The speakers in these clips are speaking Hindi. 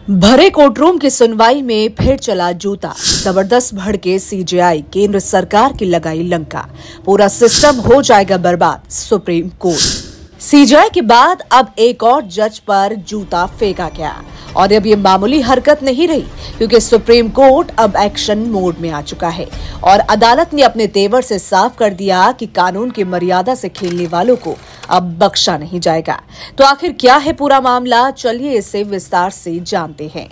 भरे कोर्टरूम की सुनवाई में फिर चला जूता। जबरदस्त भड़के सीजेआई, केंद्र सरकार की लगाई लंका। पूरा सिस्टम हो जाएगा बर्बाद, सुप्रीम कोर्ट। सीजेआई के बाद अब एक और जज पर जूता फेंका गया और अब ये मामूली हरकत नहीं रही, क्योंकि सुप्रीम कोर्ट अब एक्शन मोड में आ चुका है और अदालत ने अपने तेवर से साफ कर दिया कि कानून की मर्यादा से खेलने वालों को अब बख्शा नहीं जाएगा। तो आखिर क्या है पूरा मामला, चलिए इसे विस्तार से जानते हैं।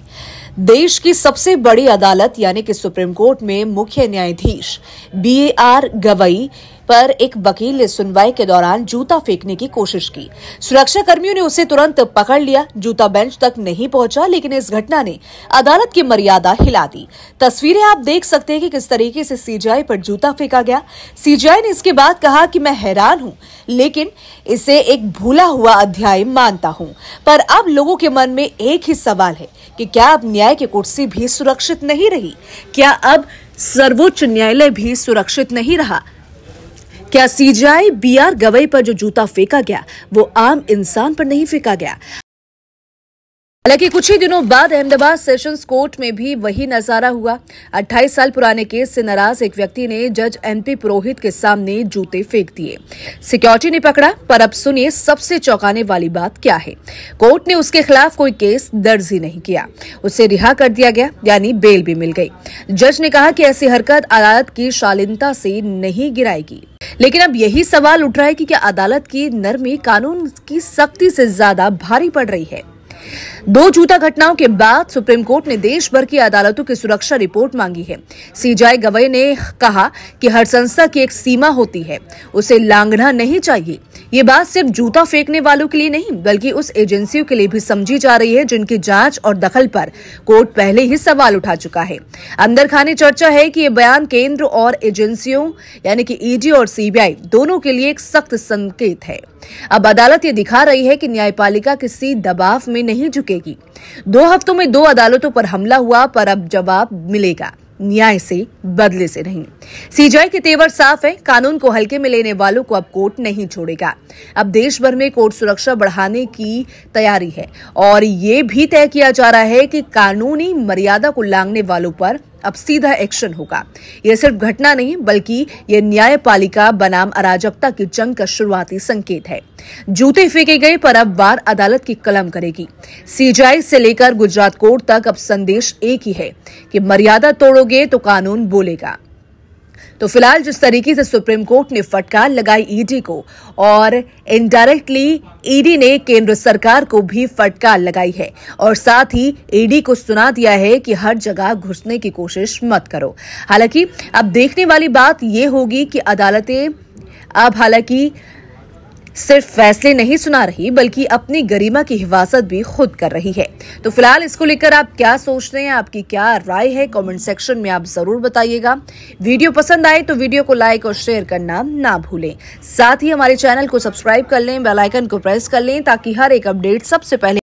देश की सबसे बड़ी अदालत यानी कि सुप्रीम कोर्ट में मुख्य न्यायाधीश BAR गवई पर एक वकील ने सुनवाई के दौरान जूता फेंकने की कोशिश की। सुरक्षा कर्मियों ने उसे तुरंत पकड़ लिया। जूता बेंच तक नहीं पहुंचा, लेकिन इस घटना ने अदालत की मर्यादा हिला दी। तस्वीरें आप देख सकते हैं कि किस तरीके से सीजेआई पर जूता फेंका गया। सीजेआई ने इसके बाद कहा कि मैं हैरान हूं, लेकिन इसे एक भूला हुआ अध्याय मानता हूं। पर अब लोगों के मन में एक ही सवाल है कि क्या अब न्याय की कुर्सी भी सुरक्षित नहीं रही? क्या अब सर्वोच्च न्यायालय भी सुरक्षित नहीं रहा? क्या सीजेआई BR गवई पर जो जूता फेंका गया वो आम इंसान पर नहीं फेंका गया? हालांकि कुछ ही दिनों बाद अहमदाबाद सेशंस कोर्ट में भी वही नजारा हुआ। 28 साल पुराने केस से नाराज एक व्यक्ति ने जज MP पुरोहित के सामने जूते फेंक दिए। सिक्योरिटी ने पकड़ा, पर अब सुनिए सबसे चौंकाने वाली बात क्या है। कोर्ट ने उसके खिलाफ कोई केस दर्ज ही नहीं किया, उसे रिहा कर दिया गया, यानी बेल भी मिल गई। जज ने कहा कि ऐसी हरकत अदालत की शालीनता से नहीं गिराएगी। लेकिन अब यही सवाल उठ रहा है कि क्या अदालत की नरमी कानून की सख्ती से ज्यादा भारी पड़ रही है? दो जूता घटनाओं के बाद सुप्रीम कोर्ट ने देश भर की अदालतों की सुरक्षा रिपोर्ट मांगी है। सीजेआई गवई ने कहा कि हर संस्था की एक सीमा होती है, उसे लांघना नहीं चाहिए। ये बात सिर्फ जूता फेंकने वालों के लिए नहीं, बल्कि उस एजेंसियों के लिए भी समझी जा रही है जिनकी जांच और दखल पर कोर्ट पहले ही सवाल उठा चुका है। अंदर खानी चर्चा है कि ये बयान केंद्र और एजेंसियों यानी कि ED और CBI दोनों के लिए एक सख्त संकेत है। अब अदालत ये दिखा रही है कि न्यायपालिका किसी दबाव में नहीं झुकेगी। 2 हफ्तों में 2 अदालतों पर हमला हुआ, पर अब जवाब मिलेगा, न्याय से, बदले से नहीं। सीजेआई के तेवर साफ है, कानून को हल्के में लेने वालों को अब कोर्ट नहीं छोड़ेगा। अब देश भर में कोर्ट सुरक्षा बढ़ाने की तैयारी है और ये भी तय किया जा रहा है कि कानूनी मर्यादा को लांघने वालों पर अब सीधा एक्शन होगा। यह सिर्फ घटना नहीं, बल्कि यह न्यायपालिका बनाम अराजकता की जंग का शुरुआती संकेत है। जूते फेंके गए, पर अब बार अदालत की कलम करेगी। सीजेआई से लेकर गुजरात कोर्ट तक अब संदेश एक ही है कि मर्यादा तोड़ोगे तो कानून बोलेगा। तो फिलहाल जिस तरीके से सुप्रीम कोर्ट ने फटकार लगाई ED को और इनडायरेक्टली ED ने केंद्र सरकार को भी फटकार लगाई है और साथ ही ED को सुना दिया है कि हर जगह घुसने की कोशिश मत करो। हालांकि अब देखने वाली बात यह होगी कि अदालतें अब हालांकि सिर्फ फैसले नहीं सुना रही, बल्कि अपनी गरिमा की हिफाजत भी खुद कर रही है। तो फिलहाल इसको लेकर आप क्या सोचते हैं, आपकी क्या राय है, कमेंट सेक्शन में आप जरूर बताइएगा। वीडियो पसंद आए तो वीडियो को लाइक और शेयर करना ना भूलें। साथ ही हमारे चैनल को सब्सक्राइब कर लें, बेल आइकन को प्रेस कर लें, ताकि हर एक अपडेट सबसे पहले